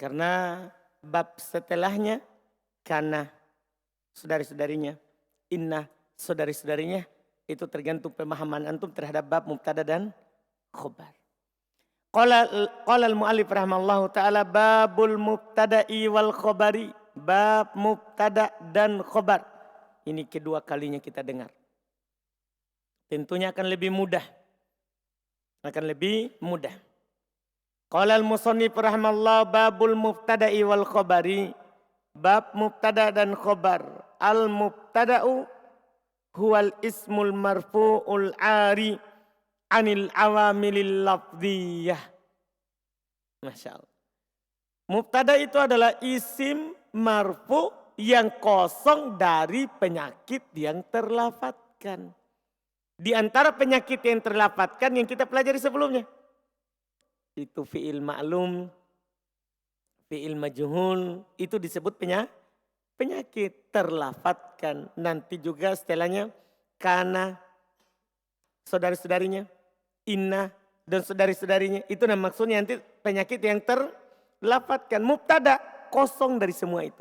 Karena bab setelahnya kana saudari-saudarinya, inna saudari-saudarinya, itu tergantung pemahaman antum terhadap bab mubtada dan khobar. Qala al-mu'allif rahimallahu ta'ala babul mubtada'i wal khobari. Bab mubtada dan khobar. Ini kedua kalinya kita dengar. Tentunya akan lebih mudah. Akan lebih mudah. Qala al-musannif rahimallahu babul mubtada'i wal khobari. Bab mubtada dan khobar. Al-mubtada'u huwal ismul marfu'ul ari anil awamilil lafdiyah. Masya Allah. Mubtada itu adalah isim marfu yang kosong dari penyakit yang terlafadzkan. Di antara penyakit yang terlafadzkan yang kita pelajari sebelumnya. Itu fi'il ma'lum, fi'il majhul, itu disebut penyakit terlafadzkan. Nanti juga setelahnya kana, saudari-saudarinya, inna dan saudari-saudarinya. Itu maksudnya nanti penyakit yang terlafadzkan. Mubtada kosong dari semua itu.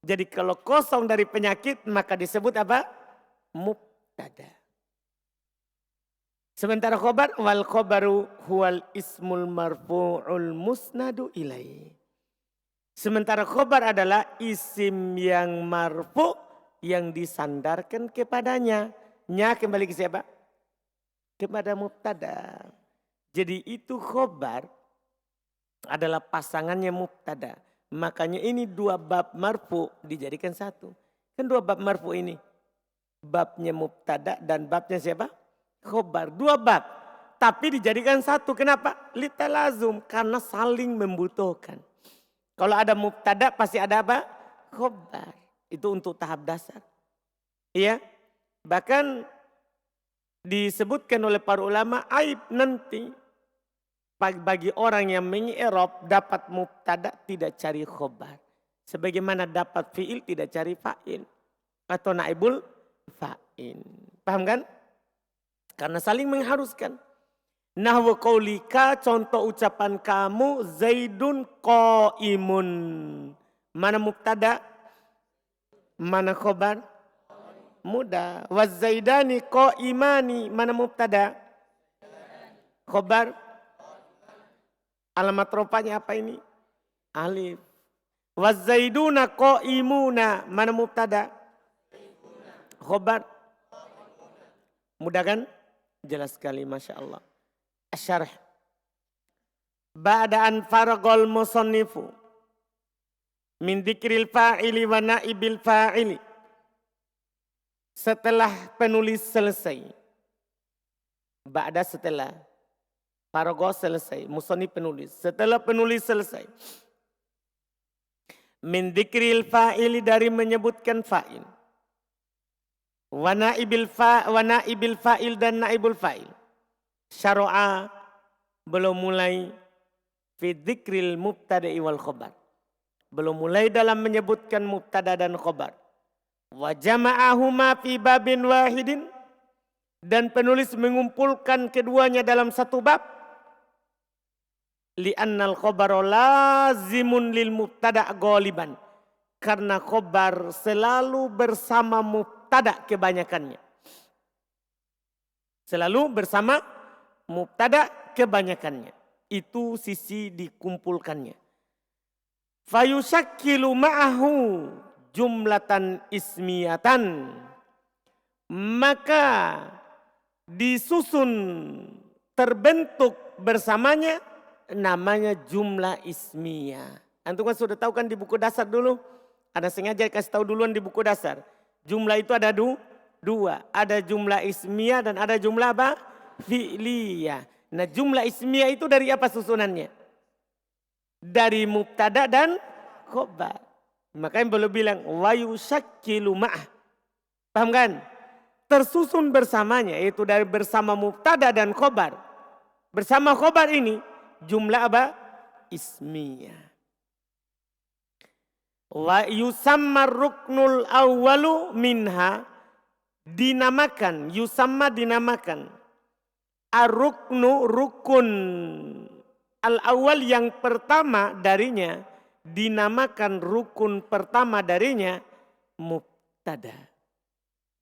Jadi kalau kosong dari penyakit maka disebut apa? Mubtada. Sementara khobar wal khobaru huwal ismul marfu'ul musnadu ilaih. Sementara khobar adalah isim yang marfu yang disandarkan kepadanya. Nya kembali ke siapa? Kepada mubtada. Jadi itu khobar adalah pasangannya mubtada. Makanya ini dua bab marfu dijadikan satu. Kan dua bab marfu ini. Babnya mubtada dan babnya siapa? Khobar. Dua bab. Tapi dijadikan satu. Kenapa? Litalazum. Karena saling membutuhkan. Kalau ada mubtada pasti ada apa? Khobar. Itu untuk tahap dasar. Iya. Bahkan disebutkan oleh para ulama aib nanti bagi orang yang mengi'rab dapat mubtada tidak cari khobar. Sebagaimana dapat fi'il tidak cari fa'il. Atau naibul fa'il. Paham kan? Karena saling mengharuskan. Nahwu qaulika, contoh ucapan kamu, Zaidun qaimun. Mana mubtada? Mana khobar? Mudah. Wazaidani qaimani. Mana mubtada? Khobar? Alamat rofanya apa ini? Alif. Wazaiduna qaimuna. Mana mubtada? Khobar? Mudah kan? Jelas sekali, Masya Allah. Asyarah. Ba'da'an faragol musannifu min dzikril fa'ili wa na'ibil fa'ili. Setelah penulis selesai. Ba'da setelah. Faragol selesai. Musannif penulis. Setelah penulis selesai. Min dzikril fa'ili dari menyebutkan fa'il. Wa na'ibil fa'il dan naibul fa'il. Syara'a belum mulai fi dzikril mubtada'i wal khobar. Belum mulai dalam menyebutkan mubtada dan khobar. Wa jama'ahuma fi babin wahidin. Dan penulis mengumpulkan keduanya dalam satu bab. Li'annal khobaru lazimun lil mubtada' ghaliban. Karena khobar selalu bersama mubtada' kebanyakannya. Selalu bersama mubtada kebanyakannya. Itu sisi dikumpulkannya. Fayushakkilu ma'ahu jumlatan ismiyatan. Maka disusun terbentuk bersamanya namanya jumlah ismiyah. Antum kan sudah tahu kan di buku dasar dulu. Ada sengaja kasih tahu duluan di buku dasar. Jumlah itu ada dua. Ada jumlah ismiyah dan ada jumlah apa? Fi'liyah. Nah jumlah ismiyah itu dari apa susunannya? Dari mubtada dan khobar. Makanya belum bilang wa yushakkilu ma'ah. Paham kan? Tersusun bersamanya yaitu dari bersama mubtada dan khobar. Bersama khobar ini jumlah apa? Ismiyah. Wa yusamma ruknul awwalu minha. Dinamakan, yusamma dinamakan. Ar-ruknu rukun al-awwal yang pertama darinya dinamakan rukun pertama darinya mubtada.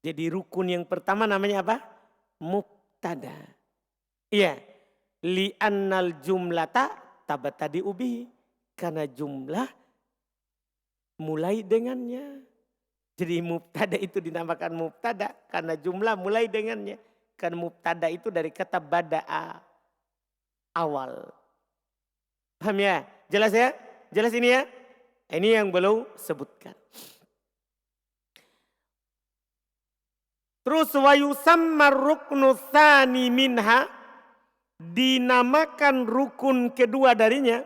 Jadi rukun yang pertama namanya apa? Mubtada. Iya. Li'annal jumlata tabatadi ubihi. Karena jumlah mulai dengannya. Jadi mubtada itu dinamakan mubtada karena jumlah mulai dengannya. Karena mubtada itu dari kata bada'a, awal. Paham ya? Jelas ya? Jelas ini ya? Ini yang belum sebutkan. Terus wa yusammar ruknu tsani minha, dinamakan rukun kedua darinya.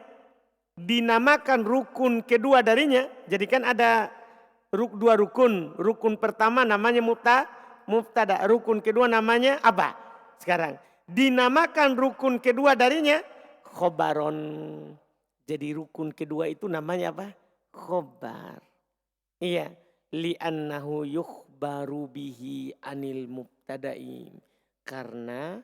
Dinamakan rukun kedua darinya. Jadi kan ada dua rukun. Rukun pertama namanya mubtada. Rukun kedua namanya apa? Sekarang dinamakan rukun kedua darinya khobaron. Jadi rukun kedua itu namanya apa? Khobar. Iya. Li'annahu yukhbaru bihi anil mubtadain. Karena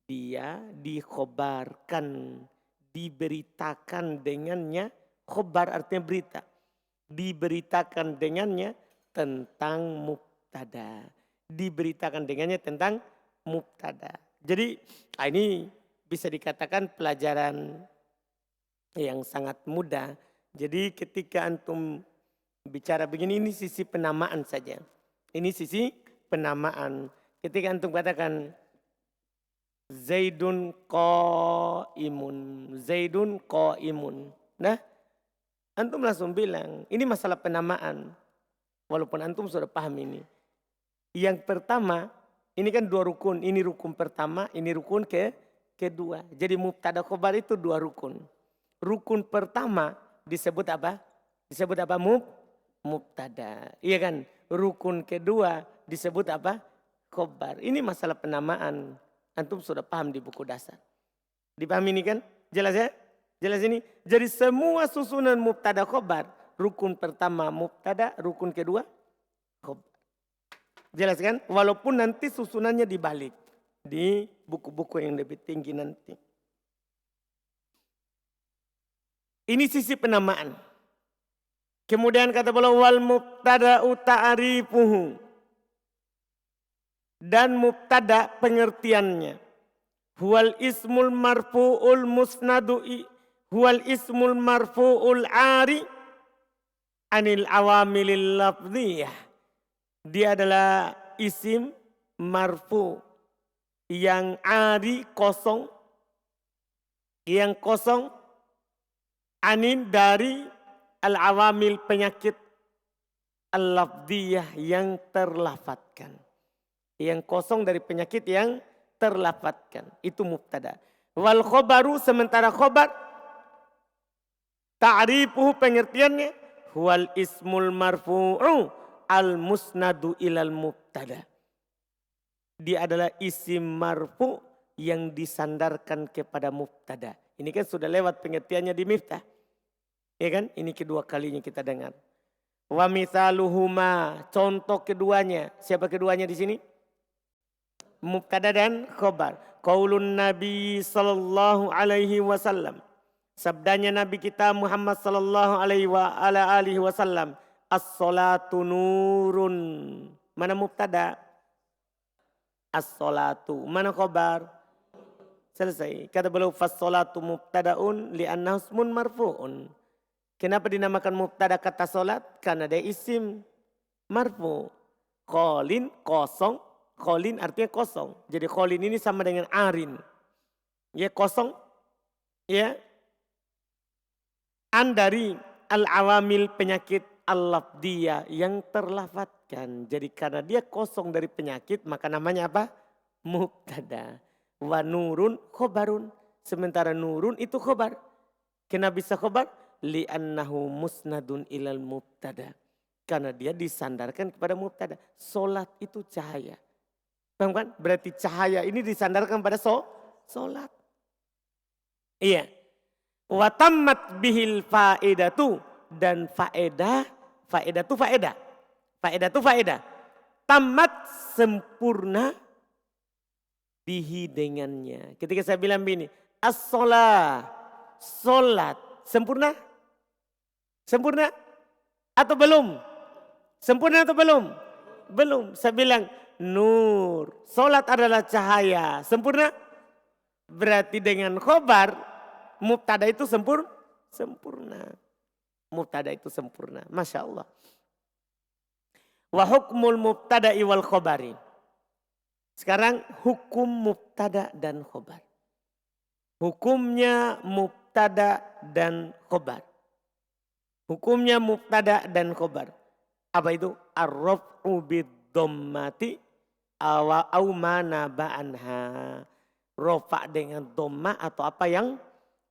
dia dikhobarkan, diberitakan dengannya. Khobar artinya berita. Diberitakan dengannya tentang mubtada. Diberitakan dengannya tentang mubtada. Jadi ini bisa dikatakan pelajaran yang sangat mudah. Jadi ketika antum bicara begini, ini sisi penamaan saja. Ini sisi penamaan. Ketika antum katakan Zaidun qaimun. Zaidun qaimun. Nah, antum langsung bilang, ini masalah penamaan. Walaupun antum sudah paham ini. Yang pertama, ini kan dua rukun. Ini rukun pertama, ini rukun kedua. Jadi mubtada khobar itu dua rukun. Rukun pertama disebut apa? Disebut apa? Mubtada. Iya kan? Rukun kedua disebut apa? Khobar. Ini masalah penamaan. Antum sudah paham di buku dasar. Dipahami ini kan? Jelas ya? Jelas ini? Jadi semua susunan mubtada khobar. Rukun pertama mubtada, rukun kedua khobar. Jelas kan? Walaupun nanti susunannya dibalik. Di buku-buku yang lebih tinggi nanti. Ini sisi penamaan. Kemudian kata beliau wal mubtada ta'rifuhu. Dan mubtada pengertiannya. Huwal ismul marfu'ul musnadu'i. Huwal ismul marfu'ul ari. Anil awamilil lafziyah. Dia adalah isim marfu. Yang ari kosong. Yang kosong. Anin dari al-awamil penyakit al-lafdiyah yang terlafatkan. Yang kosong dari penyakit yang terlafatkan. Itu mubtada. Wal khobaru sementara khobar. Ta'rifuhu pengertiannya. Huwal ismul marfu'u al-musnadu ilal mubtada. Dia adalah isim marfu yang disandarkan kepada mubtada. Ini kan sudah lewat pengertiannya di miftah. Ya kan? Ini kedua kalinya kita dengar. Wa mithaluhuma, contoh keduanya. Siapa keduanya di sini? Mubtada dan khobar. Qaulun Nabi sallallahu alaihi wasallam. Sabdanya Nabi kita Muhammad sallallahu alaihi wasallam. As-salatu nurun. Mana mubtada? As-salatu. Mana khobar? Selesai. Kata beliau fas-salatu mubtadaun li'annahu ismun marfu'un. Kenapa dinamakan mubtada kata salat? Karena dia isim marfu. Qalin kosong. Qalin artinya kosong. Jadi qalin ini sama dengan arin. Ya kosong. Ya. An dari al-awamil penyakit al-lafdiyah yang terlafatkan. Jadi karena dia kosong dari penyakit maka namanya apa? Mubtada. Wa nurun khobarun. Sementara nurun itu khobar. Kenapa bisa khobar? Li'annahu musnadun ilal mubtada. Karena dia disandarkan kepada mubtada. Solat itu cahaya. Paham kan? Berarti cahaya ini disandarkan pada solat. Iya. Wa tammat bihil faedatu. Dan faedah. Faedah itu faedah. Faedah itu faedah. Tamat sempurna. Bihi dengannya. Ketika saya bilang begini. As-sholah. Solat. Sempurna? Sempurna atau belum? Sempurna atau belum? Belum. Saya bilang nur. Salat adalah cahaya. Sempurna? Berarti dengan khobar mubtada itu sempurna. Mubtada itu sempurna. Masya Allah. Wa hukmul mubtada wal khobari. Sekarang hukum mubtada dan khobar. Hukumnya mubtada dan khobar. Hukumnya mubtada dan khobar. Apa itu? Ar-raf'u bid-dhammati au mana ba'anha. Rofa dengan dhamma atau apa yang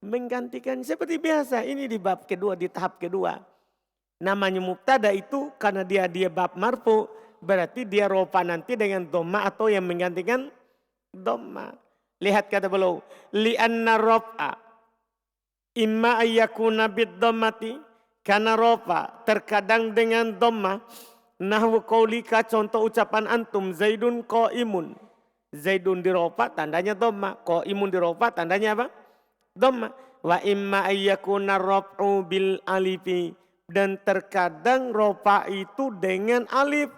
menggantikan. Seperti biasa ini di bab kedua, di tahap kedua. Namanya mubtada itu karena dia bab marfu. Berarti dia rofa nanti dengan dhamma atau yang menggantikan dhamma. Lihat kata beliau. Li'anna raf'a imma ayyakuna bid-dhammati. Karena rofa terkadang dengan dhamma. Nahwu qaulika contoh ucapan antum Zaidun qaimun. Zaidun di rofa tandanya dhamma. Qaimun di rofa tandanya apa? Dhamma. Wa imma ayyakuna raf'u bil alifi. Dan terkadang rofa itu dengan alif.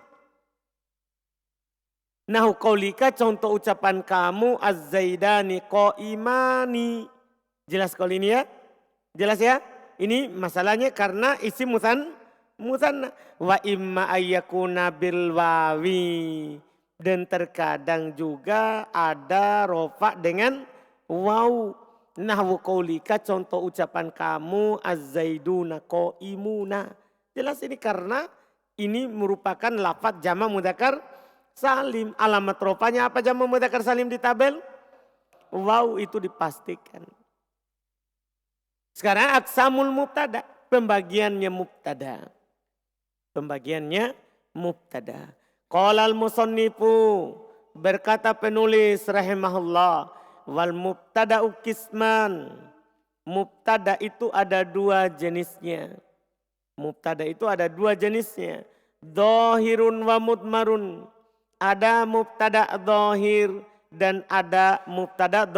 Nahwu qaulika contoh ucapan kamu az-zaidani qaimani. Jelas kalau ini ya? Jelas ya? Ini masalahnya karena isi musanna. Wa imma ayyakuna bil wawi. Dan terkadang juga ada rofa dengan waw. Nahwu qaulika contoh ucapan kamu az-zaiduna qaimuna. Jelas ini karena ini merupakan lafaz jama' mudzakkar salim. Alamat rofanya apa jama' mudzakkar salim di tabel? Waw itu dipastikan. Sekarang aksamul mubtada, pembagiannya mubtada. Pembagiannya mubtada. Qalal musannifu, berkata penulis rahimahullah, wal mubtada'u qisman. Mubtada itu ada dua jenisnya. Mubtada itu ada dua jenisnya. Dhahirun wa mudmarun. Ada mubtada dhahir dan ada mubtada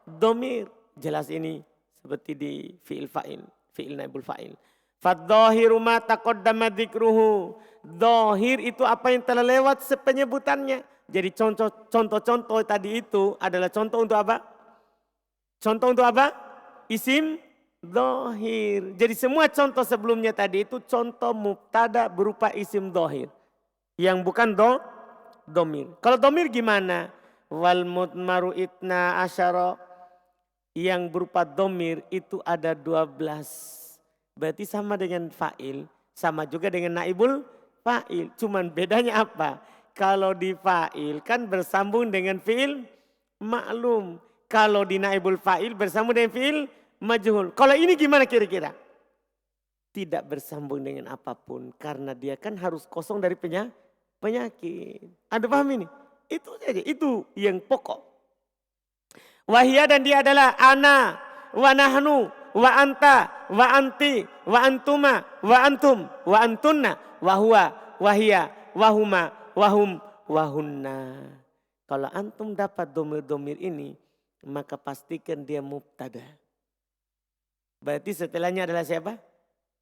dhamir. Jelas ini. Seperti di fi'il fa'il, fi'il naibul fa'il. Fadzahiru ma taqaddama dzikruhu. Dzahir itu apa yang telah lewat penyebutannya. Jadi contoh-contoh tadi itu adalah contoh untuk apa? Contoh untuk apa? Isim dzahir. Jadi semua contoh sebelumnya tadi itu contoh mubtada berupa isim dzahir. Yang bukan dhamir. Kalau dhamir gimana? Wal mudmaru itna asyara. Yang berupa dhamir itu ada 12. Berarti sama dengan fa'il. Sama juga dengan naibul fa'il. Cuman bedanya apa? Kalau di fa'il kan bersambung dengan fi'il maklum. Kalau di naibul fa'il bersambung dengan fi'il majhul. Kalau ini gimana kira-kira? Tidak bersambung dengan apapun. Karena dia kan harus kosong dari penyakit. Anda paham ini? Itu saja. Itu yang pokok. Wahia dan dia adalah ana, wa nahnu, wa anta, wa anti, wa antuma, wa antum, wa antunna, wa huwa, wahia, wahuma, wahum, wahunna. Kalau antum dapat domir-domir ini, maka pastikan dia mubtada. Berarti setelahnya adalah siapa?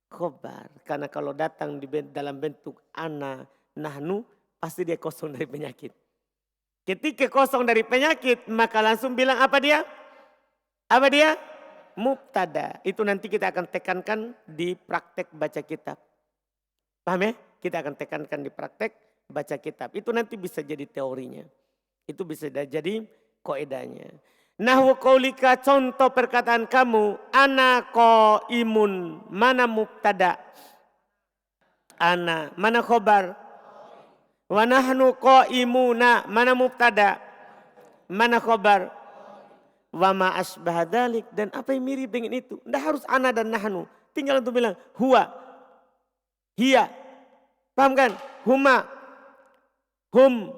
Khobar. Karena kalau datang dalam bentuk ana, nahnu, pasti dia kosong dari penyakit. Ketika kosong dari penyakit, maka langsung bilang apa dia? Apa dia? Mubtada. Itu nanti kita akan tekankan di praktek baca kitab. Paham ya? Kita akan tekankan di praktek baca kitab. Itu nanti bisa jadi teorinya. Itu bisa jadi kaidahnya. Nahwu qaulika contoh perkataan kamu. Ana qaimun. Mana mubtada? Ana. Mana khobar? Wa nahnu qaimuna. Mana mubtada? Mana khobar? Wa ma asbah dzalik. Dan apa yang mirip dengan itu? Tidak harus ana dan nahnu. Tinggal untuk bilang huwa, hiya. Paham kan? Huma, hum,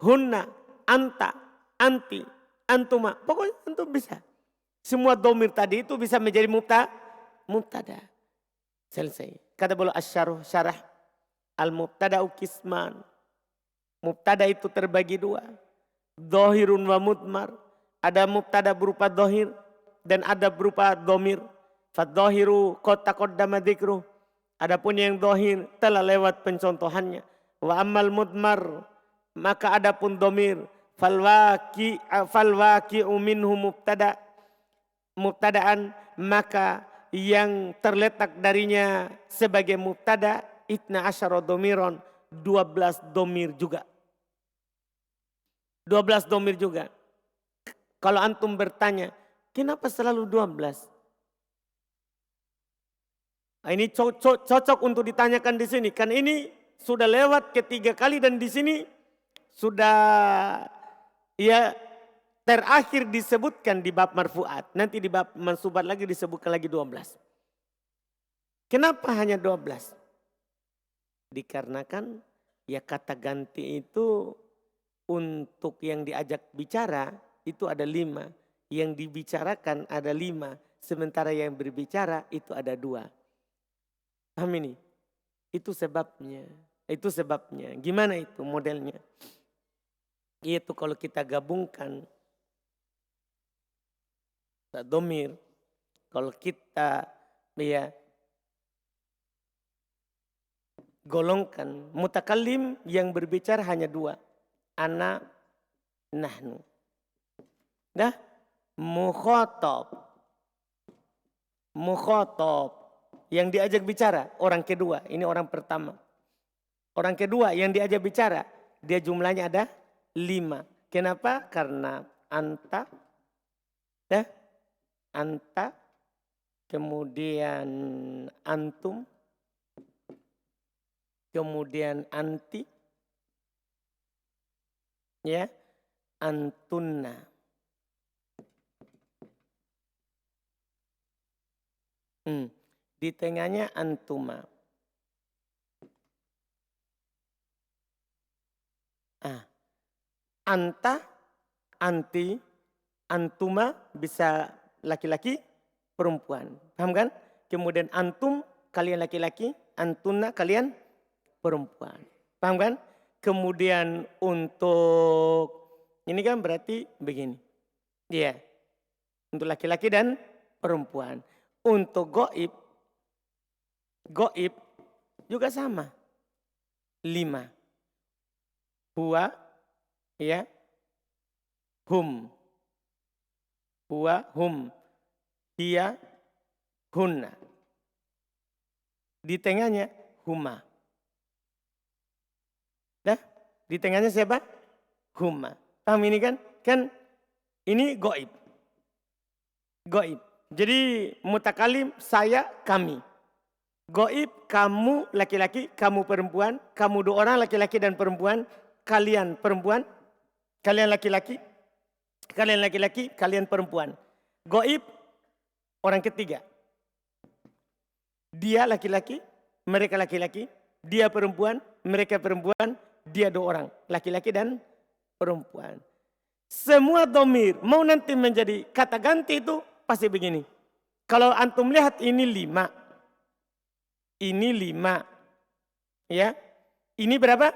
hunna, anta, anti, antuma. Pokoknya antum bisa. Semua domir tadi itu bisa menjadi mubtada. Selesai. Kata beliau asy-syarh syarah. Al-mubtada'u qisman. Mubtada itu terbagi dua. Dhahirun wa mudmar. Ada mubtada berupa dhahir dan ada berupa dhamir. Fadzahiru qad taqaddama dzikruh. Adapun yang dohir telah lewat pencontohannya. Wa ammal mudmar, maka adapun domir falwaqi'u minhu mubtadaan, maka yang terletak darinya sebagai mubtada itna asyara domiron, 12 domir juga. 12 domir juga. Kalau antum bertanya, kenapa selalu 12? Nah, ini cocok untuk ditanyakan di sini. Kan ini sudah lewat ketiga kali dan di sini sudah ya terakhir disebutkan di bab marfu'at. Nanti di bab mansubat lagi disebutkan lagi 12. Kenapa hanya 12? Dikarenakan ya kata ganti itu untuk yang diajak bicara itu ada 5. Yang dibicarakan ada 5. Sementara yang berbicara itu ada 2. Paham ini? Itu sebabnya. Itu sebabnya. Gimana itu modelnya? Itu kalau kita gabungkan domir. Kalau kita ya golongkan mutakallim yang berbicara hanya 2. Ana, nahnu. Dah? Mukhatab. Yang diajak bicara orang kedua. Ini orang pertama. Orang kedua yang diajak bicara. Dia jumlahnya ada 5. Kenapa? Karena anta. Dah? Anta. Kemudian antum. Kemudian anti. Ya. Antunna. Di tengahnya antuma. Anta, anti, antuma bisa laki-laki, perempuan. Paham kan? Kemudian antum, kalian laki-laki, antunna, kalian perempuan. Paham kan? Kemudian untuk, ini kan berarti begini. Iya. Untuk laki-laki dan perempuan. Untuk goib juga sama. 5. Huwa, ya. Hum. Huwa, hum. Hiya, hunna. Di tengahnya huma. Dah? Di tengahnya siapa? Huma. Paham ini kan? Kan ini goib. Goib. Jadi mutakalim saya, kami. Goib kamu laki-laki, kamu perempuan. Kamu 2 orang laki-laki dan perempuan. Kalian perempuan, kalian laki-laki. Kalian laki-laki, kalian perempuan. Goib orang ketiga. Dia laki-laki, mereka laki-laki. Dia perempuan, mereka perempuan. Dia 2 orang, laki-laki dan perempuan. Semua domir mau nanti menjadi kata ganti itu pasti begini. Kalau antum lihat ini 5. Ini 5. Ya. Ini berapa?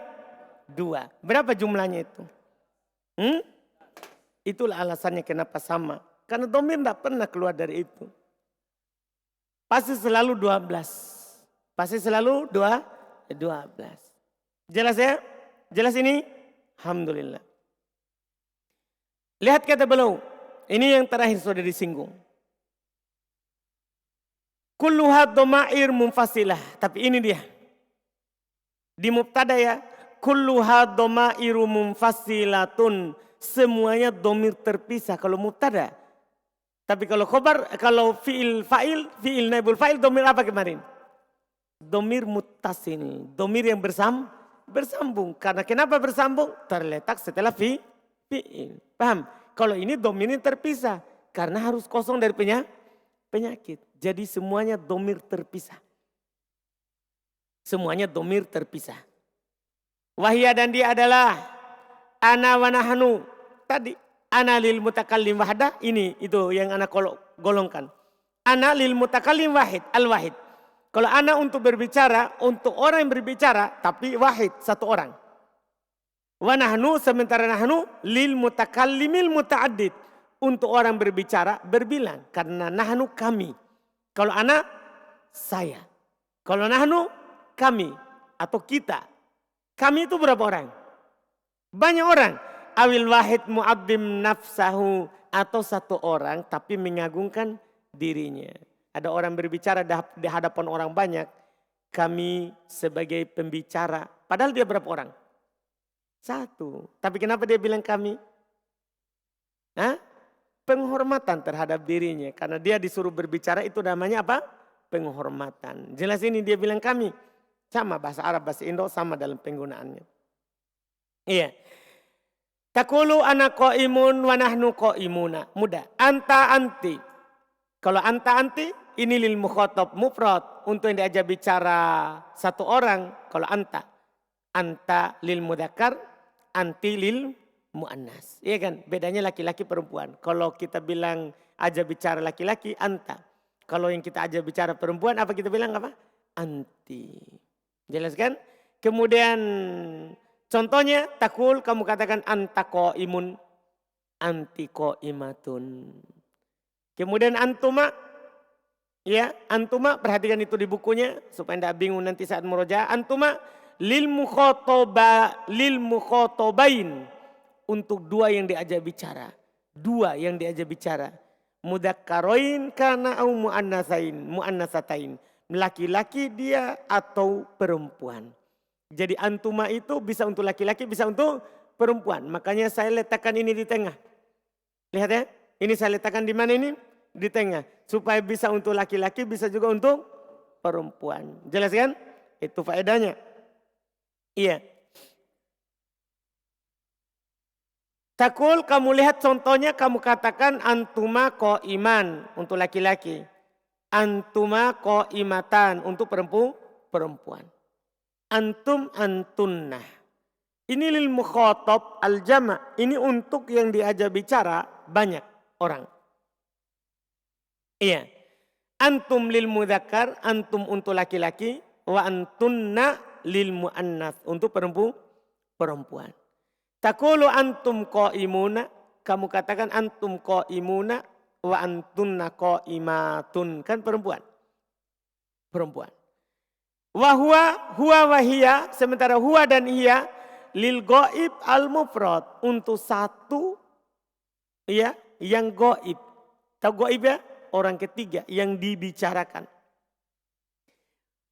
2. Berapa jumlahnya itu? Itulah alasannya kenapa sama. Karena domir tidak pernah keluar dari itu. Pasti selalu 12. Pasti selalu 12. Jelas ya? Jelas ini? Alhamdulillah. Lihat kata beliau. Ini yang terakhir sudah disinggung. Kulluha dhamair munfasilah. Tapi ini dia. Di mubtada ya. Kulluha dhamairu munfasilatun. Semuanya domir terpisah. Kalau mubtada. Tapi kalau khobar, kalau fi'il fa'il, fi'il naibul fa'il, domir apa kemarin? Domir muttasil. Domir yang bersambung. Karena kenapa bersambung? Terletak setelah fi'il. Paham? Kalau ini domirnya terpisah. Karena harus kosong dari penyakit. Jadi semuanya domir terpisah. Semuanya domir terpisah. Wahya dan dia adalah ana wa nahnu. Tadi ana lil mutakallim wahda. Ini itu yang ana golongkan. Ana lil mutakallim wahid. Al-wahid. Kalau ana untuk berbicara. Untuk orang yang berbicara. Tapi wahid. 1 orang. Wa nahnu sementara nahnu lil mutakallimil muta'addid. Untuk orang berbicara berbilang. Karena nahnu kami. Kalau ana saya. Kalau nahnu, kami atau kita. Kami itu berapa orang? Banyak orang. Awil wahid mu'abbim nafsahu, atau satu orang tapi mengagungkan dirinya. Ada orang berbicara di hadapan orang banyak. Kami sebagai pembicara. Padahal dia berapa orang? Satu. Tapi kenapa dia bilang kami? Hah? Penghormatan terhadap dirinya. Karena dia disuruh berbicara itu namanya apa? Penghormatan. Jelas ini dia bilang kami. Sama bahasa Arab, bahasa Indo sama dalam penggunaannya. Iya. Takulu ana qaimun wa nahnu qaimuna. Mudah. Anta anti. Kalau anta anti ini lil mukhatab mufrad, untuk yang diajak bicara satu orang. Kalau anta lil mudzakkar, anti lil muannas. Iya kan? Bedanya laki-laki perempuan. Kalau kita bilang ajak bicara laki-laki anta. Kalau yang kita ajak bicara perempuan apa kita bilang apa? Anti. Jelas kan? Kemudian contohnya takul kamu katakan anta qaimun, anti qaimatun. Kemudian antuma, ya antuma perhatikan itu di bukunya supaya tidak bingung nanti saat murojaah. Antuma lil mukhatabain, untuk dua yang diajak bicara. Dua yang diajak bicara. Mudzakkarain kana au muannasatain. Laki-laki dia atau perempuan. Jadi antuma itu bisa untuk laki-laki, bisa untuk perempuan. Makanya saya letakkan ini di tengah. Lihat ya, ini saya letakkan di mana ini? Di tengah. Supaya bisa untuk laki-laki, bisa juga untuk perempuan. Jelas kan? Itu faedahnya. Iya. Takul kamu lihat contohnya, kamu katakan antuma qaiman untuk laki-laki. Antuma qaimatan untuk perempuan. Antum antunnah. Ini lil mukhatab al jama'. Ini untuk yang diajak bicara banyak orang. Iya. Antum lil mudzakkar, antum untuk laki-laki, wa antunna lil muannas untuk perempuan. Taqulu antum qaimuna, kamu katakan antum qaimuna wa antunna qaimatun, kan perempuan. Wa huwa wa hiya, sementara huwa dan hiya lil ghaib al mufrad, untuk satu ya yang ghaib. Tahu ghaib ya? Orang ketiga yang dibicarakan.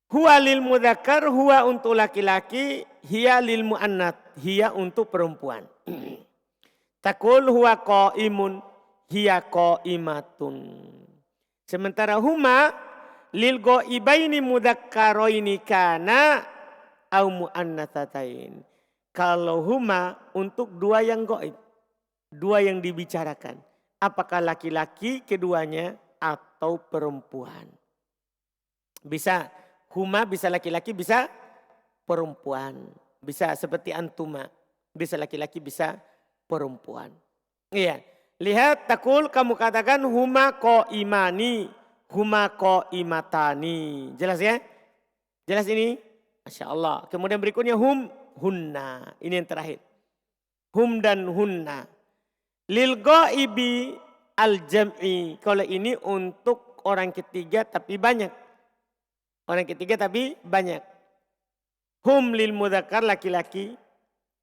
Huwa lil mudzakkar, huwa untuk laki-laki, hiya lil muannats, hiya untuk perempuan. Taqul huwa qaimun, hiya qaimatun. Sementara huma lil ghaibaini mudzakkaraini kana au muannatsatain. Kalau huma untuk dua yang gaib, dua yang dibicarakan. Apakah laki-laki keduanya atau perempuan? Bisa huma, bisa laki-laki, bisa perempuan. Bisa seperti antuma, bisa laki-laki, bisa perempuan. Iya, lihat takul kamu katakan huma qaimani, huma qaimatani. Jelas ya? Jelas ini? Masya Allah. Kemudian berikutnya hunna. Ini yang terakhir. Hum dan hunna. Lil ghaibi al jam'i. Kalau ini untuk orang ketiga tapi banyak. Orang ketiga tapi banyak. Hum lil mudzakkar laki-laki.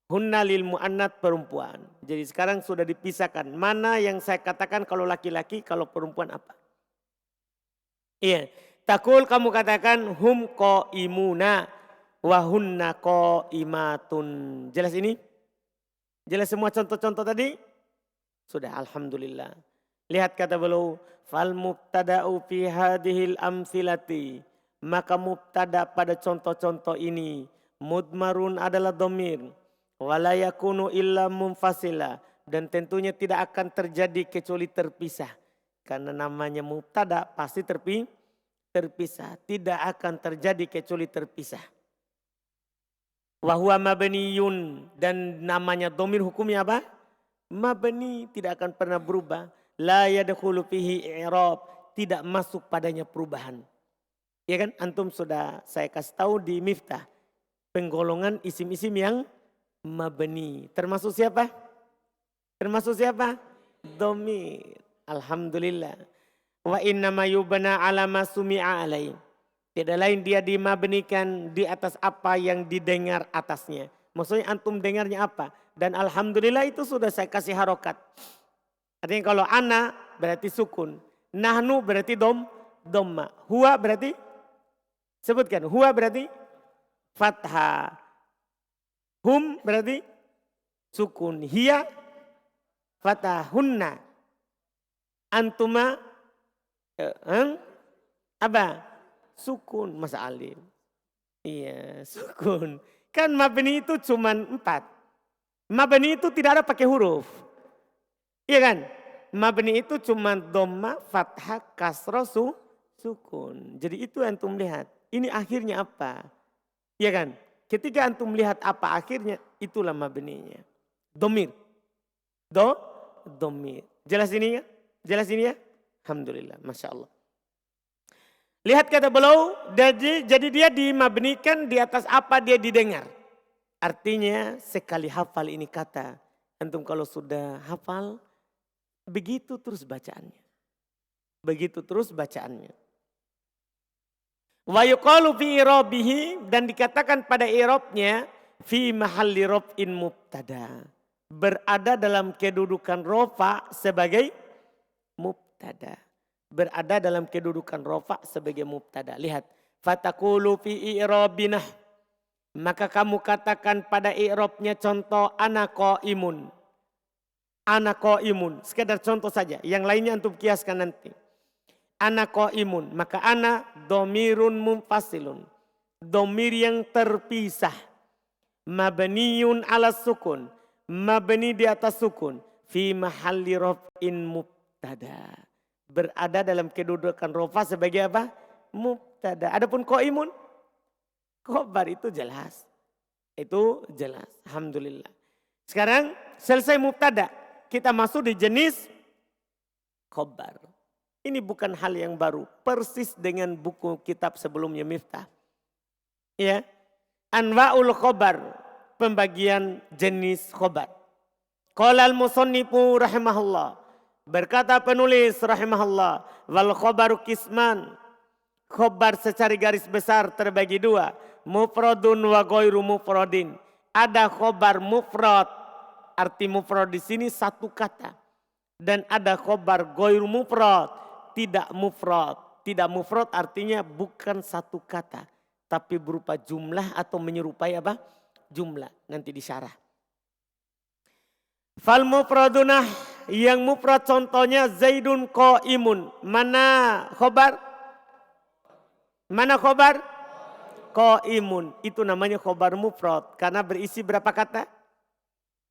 Hunna lil muannats perempuan. Jadi sekarang sudah dipisahkan. Mana yang saya katakan kalau laki-laki, kalau perempuan apa? Iya. Takul kamu katakan hum qaimuna wa hunna qaimatun. Jelas ini? Jelas semua contoh-contoh tadi? Sudah, alhamdulillah. Lihat kata beliau, fal mubtada'u fi hadhil amsilati. Maka mubtada pada contoh-contoh ini mudmarun adalah dhamir, wala yakunu illa munfasila, dan tentunya tidak akan terjadi kecuali terpisah. Karena namanya mubtada pasti terpisah, tidak akan terjadi kecuali terpisah. Wa huwa mabniyun, dan namanya dhamir hukumnya apa? Mabni, tidak akan pernah berubah. La yadkhulu fihi i'rab, tidak masuk padanya perubahan. Ya kan, antum sudah saya kasih tahu di Miftah. Penggolongan isim-isim yang mabni. Termasuk siapa? Termasuk siapa? Dhamir. Alhamdulillah. Wa innama yubna ala ma sumi'a alaih. Tidak lain dia dimabnikan di atas apa yang didengar atasnya. Maksudnya antum dengarnya apa? Dan alhamdulillah itu sudah saya kasih harokat. Artinya kalau ana berarti sukun. Nahnu berarti domma. Huwa berarti, sebutkan. Huwa berarti fathah. Hum berarti sukun. Hiya fathahunna. Antuma apa? Sukun, Mas Alim. Iya, sukun. Kan mabni itu cuma 4. Mabni itu tidak ada pakai huruf. Iya kan? Mabni itu cuma dhamma, fathah, kasrah, sukun. Jadi itu antum lihat. Ini akhirnya apa? Iya kan? Ketika antum lihat apa akhirnya, itulah mabninya. Domir. Domir. Jelas ini ya? Jelas ini ya? Alhamdulillah, Masya Allah. Lihat kata beliau, jadi dia dimabnikan di atas apa dia didengar. Artinya sekali hafal ini kata. Antum kalau sudah hafal, begitu terus bacaannya. Begitu terus bacaannya. Wa yuqalu fi irabihi, dan dikatakan pada irabnya fi mahalli raf'in mubtada. Berada dalam kedudukan rofa sebagai mubtada. Berada dalam kedudukan rofa sebagai mubtada. Lihat. Fatakulu fi i'rabinah. Maka kamu katakan pada i'rabnya contoh ana qaimun. Ana qaimun. Sekedar contoh saja. Yang lainnya antum kiaskan nanti. Ana qaimun. Maka ana domirun munfasilun. Domir yang terpisah. Mabniyun ala sukun. Mabni di atas sukun. Fi mahalli raf'in mubtada. Berada dalam kedudukan rofa sebagai apa? Mubtada. Adapun qaimun, khobar itu jelas. Itu jelas. Alhamdulillah. Sekarang selesai mubtada. Kita masuk di jenis khobar. Ini bukan hal yang baru. Persis dengan buku kitab sebelumnya Miftah. Ya. Anwa'ul khobar. Pembagian jenis khobar. Qala al-musannifu rahimahullah. Berkata penulis rahimahullah, wal khobaru kisman. Khobar secara garis besar terbagi 2. Mufradun wa ghairu mufradin. Ada khobar mufrad. Arti mufrad di sini satu kata. Dan ada khobar ghairu mufrad. Tidak mufrad. Tidak mufrad artinya bukan satu kata. Tapi berupa jumlah atau menyerupai apa? Jumlah. Nanti disyarah. Fal mufradunah. Yang mufrad contohnya Zaidun qaimun. Mana khobar? Mana khobar? Qaimun. Itu namanya khobar mufrad. Karena berisi berapa kata?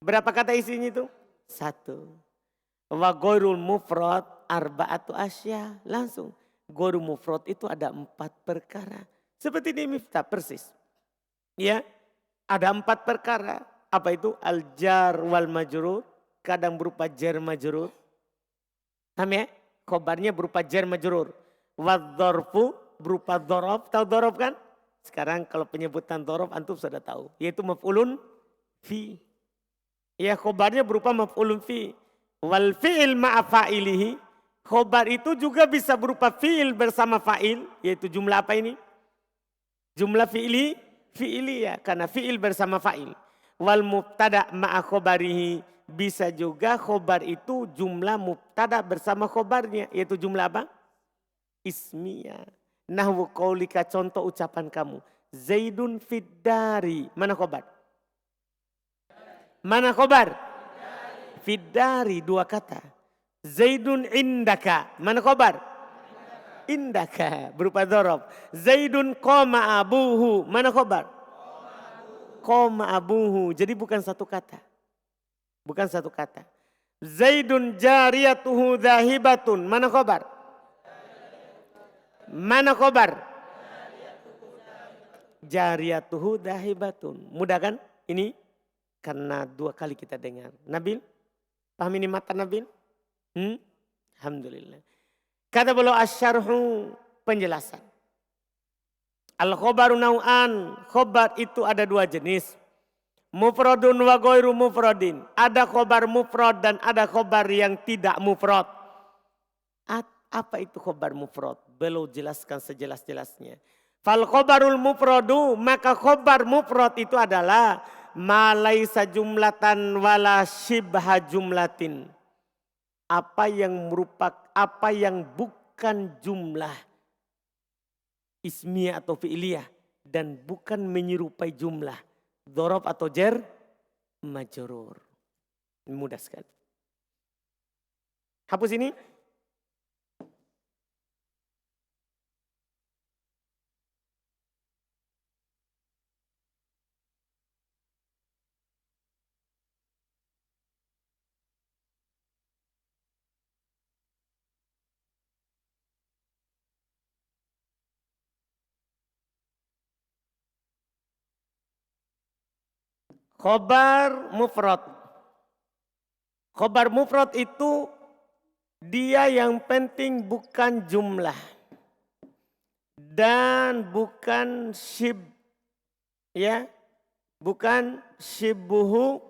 Berapa kata isinya itu? 1. Wa ghairul mufrad arba'atu asya. Langsung. Ghairul mufrad itu ada 4 perkara. Seperti di Miftah persis. Ya. Ada 4 perkara. Apa itu? Al-jar wal majrur. Kadang berupa jar majrur. Paham ya? Khobarnya berupa jar majrur. Wadzorfu berupa dhorob. Tahu dhorob kan? Sekarang kalau penyebutan dhorob antum sudah tahu. Yaitu maf'ulun fi. Ya khobarnya berupa maf'ulun fi. Wal fi'il ma'afa'ilihi. Khobar itu juga bisa berupa fi'il bersama fa'il. Yaitu jumlah apa ini? Jumlah fi'ili ya. Karena fi'il bersama fa'il. Wal mubtada ma'a khobarihi. Bisa juga khobar itu jumlah mubtada bersama khobarnya. Yaitu jumlah apa? Ismiyah. Nahwu qaulika, contoh ucapan kamu. Zaidun fiddari. Mana khobar? Mana khobar? Fiddari 2 kata. Zaidun indaka. Mana khobar? Indaka. Berupa dhorob. Zaidun qoma abuhu. Mana khobar? Qoma abuhu. Jadi bukan satu kata. Bukan satu kata. Zaidun jariyatuhu dhahibatun. Mana khobar? Mana khobar? Jariyatuhu dhahibatun. Mudah kan? Ini karena 2 kali kita dengar. Nabil? Paham ini mata Nabil? Alhamdulillah. Kata beliau asyarhu, penjelasan. Al-khobaru nau'an. Khobar itu ada 2 jenis. Mufradun wa ghairu mufradin. Ada khobar mufrad dan ada khobar yang tidak mufrad. Apa itu khobar mufrad? Beliau jelaskan sejelas-jelasnya. Fal khobarul mufradu, maka khobar mufrad itu adalah ma laisa jumlatan wala shibha jumlatin. Apa yang bukan jumlah ismiyah atau fi'liyah dan bukan menyerupai jumlah dzaraf atau jar majrur. Mudah sekali. Hapus ini. Khobar mufrad. Khobar mufrad itu dia yang penting bukan jumlah dan bukan shib, ya, bukan shibuhu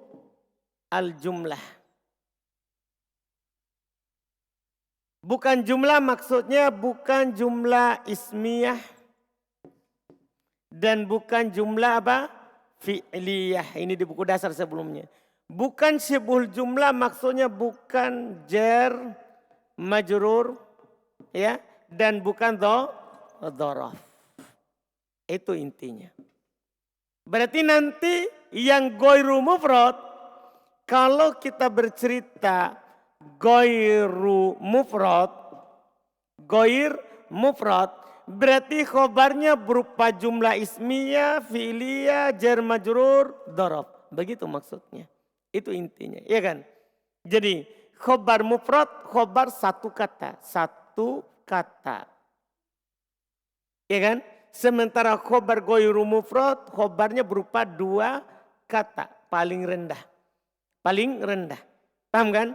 al jumlah. Bukan jumlah maksudnya bukan jumlah ismiyah dan bukan jumlah apa? Fi'liyah. Ini di buku dasar sebelumnya. Bukan syibhul jumlah maksudnya bukan jar majrur, ya, dan bukan dzaraf. Itu intinya. Berarti nanti yang ghairu mufrad, kalau kita bercerita ghairu mufrad, ghair mufrad, berarti khobarnya berupa jumlah ismiyah, fi'liyah, jar majrur, dzaraf. Begitu maksudnya. Itu intinya, ya kan? Jadi khobar mufrad, khobar satu kata, satu kata. Ya kan? Sementara khobar ghairu mufrad, khobarnya berupa dua kata, paling rendah. Paling rendah. Paham kan?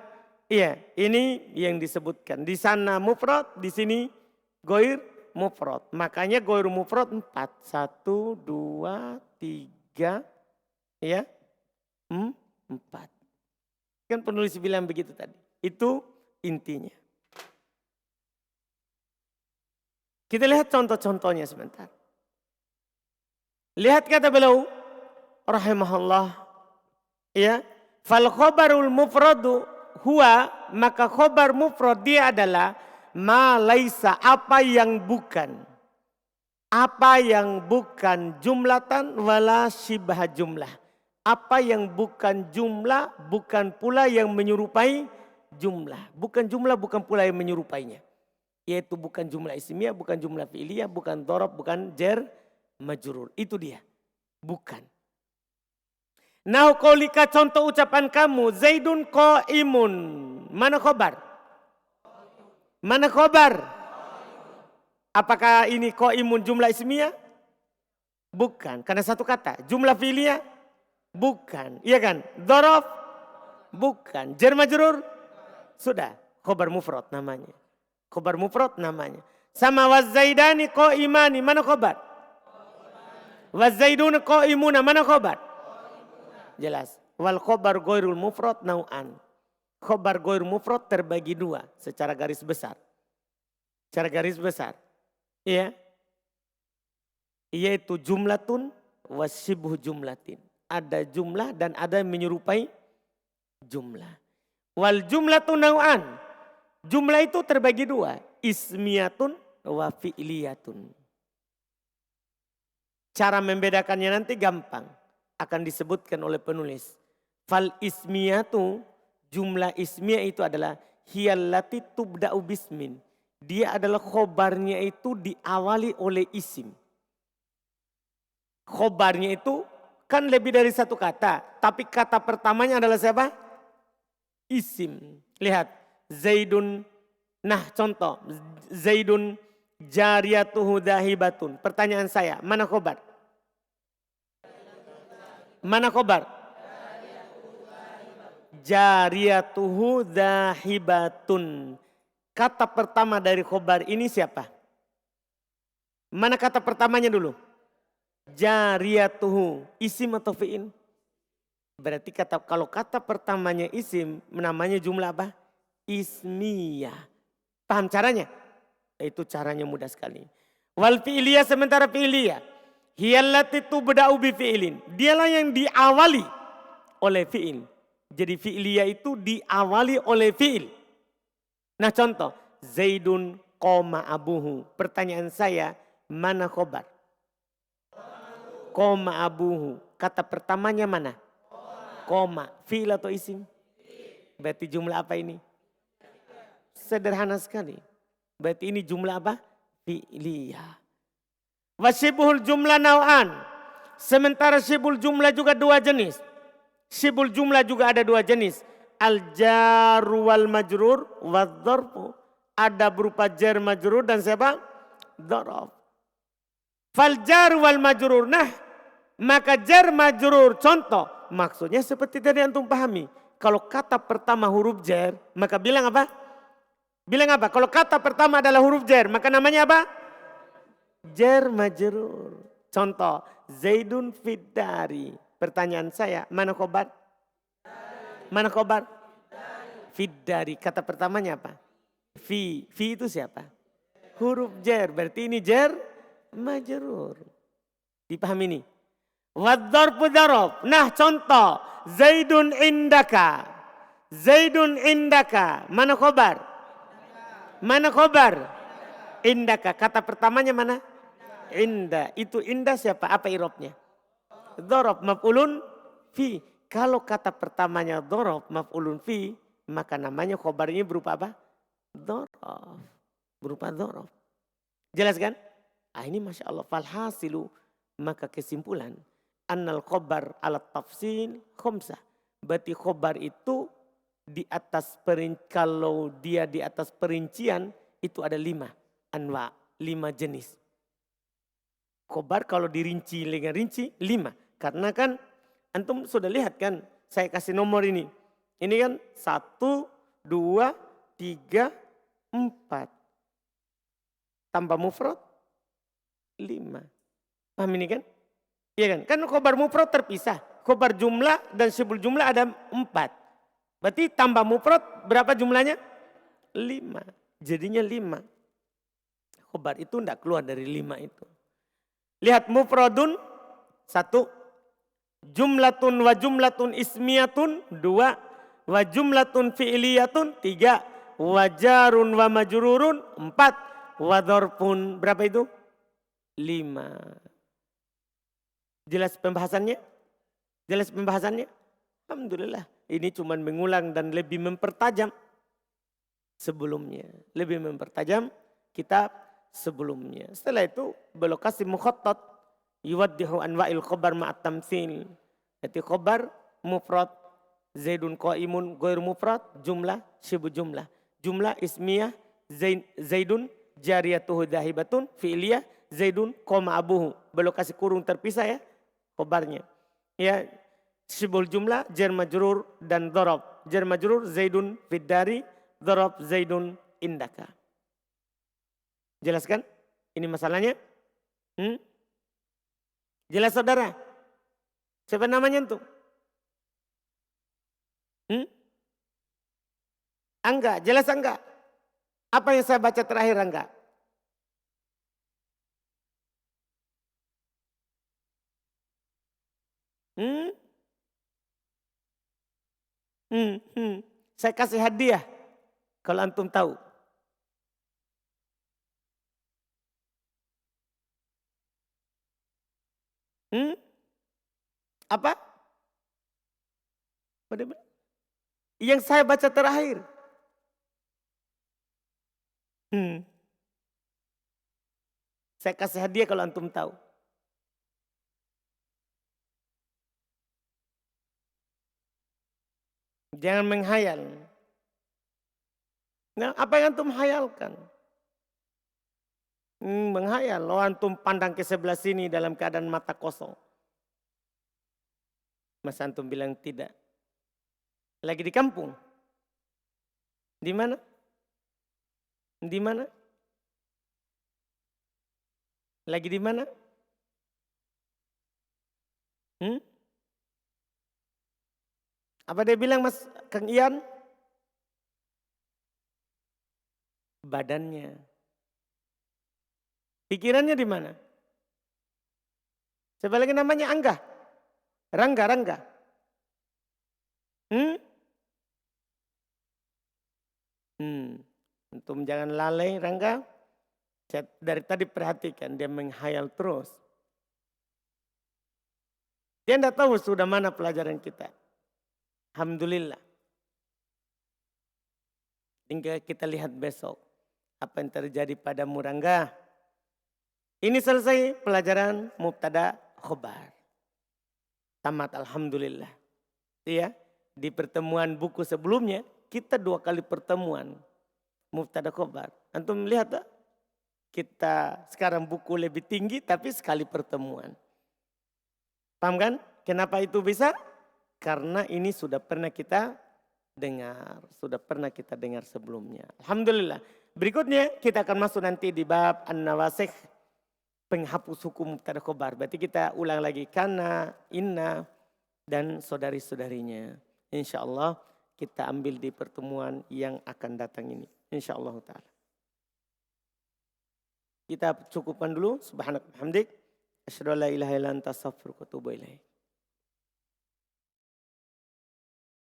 Iya, ini yang disebutkan. Di sana mufrad, di sini ghair mufrad. Makanya ghairu mufrad 4. 1, 2, 3, ya, 4. Kan penulis bilang begitu tadi. Itu intinya. Kita lihat contoh-contohnya sebentar. Lihat kata beliau rahimahullah, ya, fal khobarul mufradu huwa, maka khobar mufrad dia adalah ma laisa, apa yang bukan. Apa yang bukan jumlatan wala shibha jumlah. Apa yang bukan jumlah, bukan pula yang menyerupai jumlah. Bukan jumlah, bukan pula yang menyerupainya. Yaitu bukan jumlah ismiyah, bukan jumlah fi'liyah, bukan dzaraf, bukan jar majrur. Itu dia. Bukan. Nah, qaulika, contoh ucapan kamu, Zaidun qaimun. Mana khobar? Mana khobar? Apakah ini qaimun jumlah ismiyah? Bukan, karena satu kata. Jumlah fi'liyah? Bukan. Iya kan? Dzaraf? Bukan. Jar majrur? Sudah. Khobar mufrad namanya. Khobar mufrad namanya. Sama wazaidani qaimani, mana khobar? Wazaidun qaimuna, mana khobar? Jelas. Wal khobar ghairul mufrad nau'an. Khobar ghair mufrad terbagi dua secara garis besar. Secara garis besar. Iya. Yaitu jumlatun wasibhu jumlatin. Ada jumlah dan ada yang menyerupai jumlah. Wal jumlatun nau'an. Jumlah itu terbagi dua. Ismiyatun wa fi'liyatun. Cara membedakannya nanti gampang. Akan disebutkan oleh penulis. Fal ismiyatu, jumlah ismiyah itu adalah hiyallati tubda'u bismin. Dia adalah khobarnya itu diawali oleh isim. Khobarnya itu kan lebih dari satu kata. Tapi kata pertamanya adalah siapa? Isim. Lihat. Zaidun. Nah contoh. Zaidun jariyatuhu dahibatun. Pertanyaan saya. Mana khobar? Mana khobar? Jariyatuhu dahibatun. Kata pertama dari khobar ini siapa? Mana kata pertamanya dulu? Jariyatuhu. Isim atau fi'il? Berarti kalau kata pertamanya isim, namanya jumlah apa? Ismiyah. Paham caranya? Itu caranya mudah sekali. Wal fi'liyah sementara fi'liyah. Hiyallati tubda'u bi fi'lin. Dialah yang diawali oleh fi'il. Jadi fi'liyah itu diawali oleh fi'il. Nah contoh, Zaidun qoma abuhu. Pertanyaan saya, mana khobar? Qoma abuhu. Kata pertamanya mana? Qoma. Fi'il atau isim? Berarti jumlah apa ini? Sederhana sekali. Berarti ini jumlah apa? Fi'liyah. Wasyibul jumlah naw'an. Sementara syibul jumlah juga dua jenis. Syibul jumlah juga ada dua jenis. Al-jaru wal majrur wadzorfu. Ada berupa jar majrur dan siapa? Dzaraf. Fal jar wal majrur. Nah, maka jar majrur contoh. Maksudnya seperti tadi antum pahami. Kalau kata pertama huruf jar, maka bilang apa? Bilang apa? Kalau kata pertama adalah huruf jar, maka namanya apa? Jar majrur. Contoh, Zaidun fiddari. Pertanyaan saya, mana khobar? Mana khobar? Fiddari. Kata pertamanya apa? Fi. Fi itu siapa? Huruf jar. Berarti ini jar majrur. Dipahami ini? Wadzarfu dzaraf. Nah contoh, Zaidun indaka. Zaidun indaka. Mana khobar? Mana khobar? Indaka. Kata pertamanya mana? Inda. Itu inda siapa? Apa irobnya? Dzaraf maf'ulun fi. Kalau kata pertamanya dzaraf maf'ulun fi, maka namanya khobarnya berupa apa? Dzaraf. Berupa dzaraf. Jelas kan? Ah ini Masya Allah. Falhasilu. Maka kesimpulan. Annal khobar ala tafsil khomsah. Berarti khobar itu di atas kalau dia di atas perincian itu ada 5 anwa, 5 jenis. Khobar kalau dirinci dengan rinci 5. Karena kan antum sudah lihat kan saya kasih nomor ini. Ini kan 1, 2, 3, 4. Tambah mufrad 5. Paham ini kan? Iya kan? Kan khobar mufrad terpisah. Khobar jumlah dan syibul jumlah ada 4. Berarti tambah mufrad berapa jumlahnya? 5. Jadinya 5. Khobar itu tidak keluar dari 5 itu. Lihat mufradun 1. Jumlatun wa jumlatun ismiyatun 2. Wa jumlatun fi'liyatun 3. Wa jarun wa majrurun 4. Wa dzarfun berapa itu? 5. Jelas pembahasannya? Jelas pembahasannya? Alhamdulillah. Ini cuma mengulang dan lebih mempertajam sebelumnya. Lebih mempertajam kitab sebelumnya. Setelah itu beliau kasih mukhattat. Yuwaddihu anwa'il khobar ma'at tamtsil. Jadi khobar mufrad. Zaidun qaimun ghair mufrad. Jumlah syibu jumlah. Jumlah ismiyah Zaidun jariyatuhu dahibatun. Fi'liyah Zaidun qoma abuhu. Beliau kasih kurung terpisah ya. Khobarnya. Ya, syibul jumlah, jar majrur dan dzaraf. Jar majrur Zaidun fiddari, dzaraf Zaidun indaka. Jelaskan? Ini masalahnya? Jelas saudara? Siapa namanya itu? Angga, jelas Angga? Apa yang saya baca terakhir Angga? Saya kasih hadiah kalau antum tahu. Apa? Yang saya baca terakhir. Saya kasih hadiah kalau antum tahu. Jangan menghayal. Nah, apa yang antum hayalkan? Menghayal. Lo antum pandang ke sebelah sini dalam keadaan mata kosong. Mas antum bilang tidak. Lagi di kampung. Di mana? Di mana? Lagi di mana? Apa dia bilang Mas Kang Ian? Badannya. Pikirannya di mana? Sebaliknya namanya Angga. Rangga. Antum jangan lalai Rangga. Saya dari tadi perhatikan dia menghayal terus. Dia tidak tahu sudah mana pelajaran kita. Alhamdulillah. Tinggal kita lihat besok. Apa yang terjadi pada Rangga. Ini selesai pelajaran mubtada khobar. Tamat alhamdulillah. Iya, di pertemuan buku sebelumnya kita 2 kali pertemuan mubtada khobar. Antum lihat tak? Kita sekarang buku lebih tinggi tapi sekali pertemuan. Paham kan? Kenapa itu bisa? Karena ini sudah pernah kita dengar. Sudah pernah kita dengar sebelumnya. Alhamdulillah. Berikutnya kita akan masuk nanti di bab an-nawasikh. Penghapus hukum mubtada khobar. Berarti kita ulang lagi. Kana, inna, dan saudari-saudarinya. Insya Allah kita ambil di pertemuan yang akan datang ini. Insya Allah ta'ala. Kita cukupkan dulu. Subhanallah hamdik. Asyhadu an la ilaha illa anta astaghfiruka wa atubu ilaik.